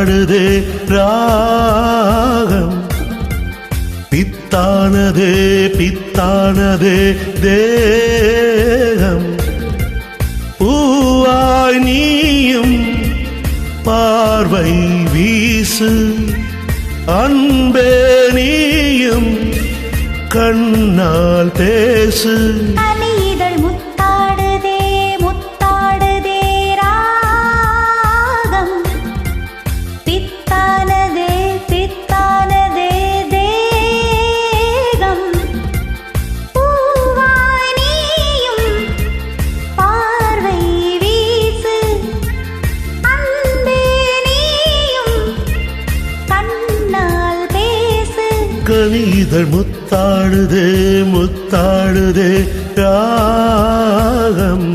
முத்தாடுதே ராகம் பித்தானதே பித்தானதே தேகம் பூவாய் நீயும் பார்வை வீசு அன்பே நீயும் கண்ணால் பேசு இதழ் முத்தாடுதே முத்தாடுதே ராகம் பித்தானதே பித்தானதே தேகம் பூவாய் நீயும் பார்வை வீசு அன்பே நீயும் கண்ணால் பேசு கனிதழ் முத்தாடுதே முத்தாடுதே ராகம்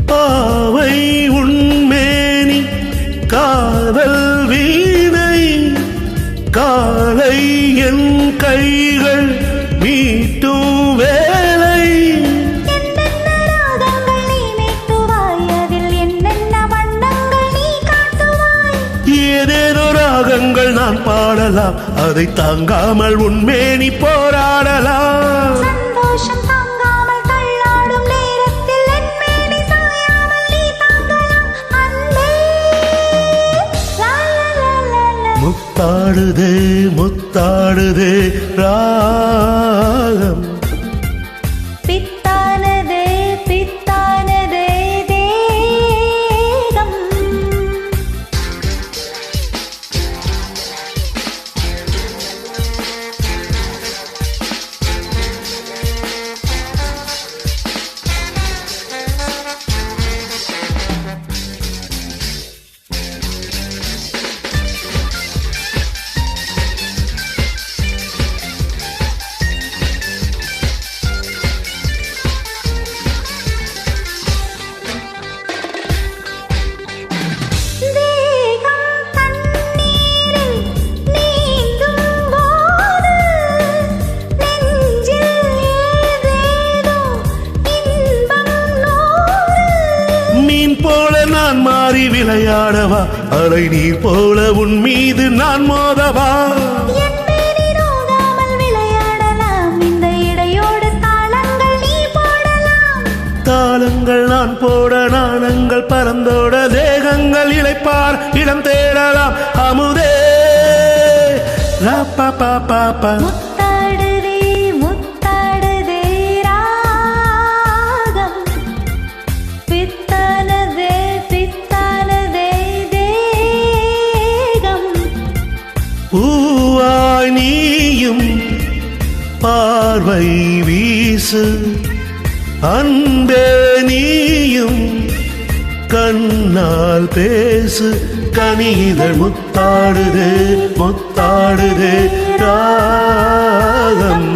பாவை உண்மேனி காதல் வீணை காலை என் கைகள் மீட்டும் வேலை ஏதேனோ ராகங்கள் நான் பாடலாம் அதை தாங்காமல் உண்மேனி போராடலாம் முத்தாடுதே முத்தாடுதே ராகம் பித்தானதே பித்தானதே தேகம் நான் மாறி விளையாடவா அலை நீர் போல உன் மீது நான் மோதவா விளையாடலாம் இந்த இடையோடு தாளங்கள் நீ போடலாம் தாளங்கள் நான் போட நாணங்கள் பறந்தோட தேகங்கள் இளைப்பார் இடம் தேடலாம் அமுதே ராப்பா பாப்பா முத்தாடுதே முத்தாடுதே ராகம் பித்தானதே பித்தானதே தேகம் பூவாய் நீயும் பார்வை வீசு அன்பே நீயும் கண்ணால் பேசு கனிதழ் முத்தாடுதே முத்தாடுதே ராகம்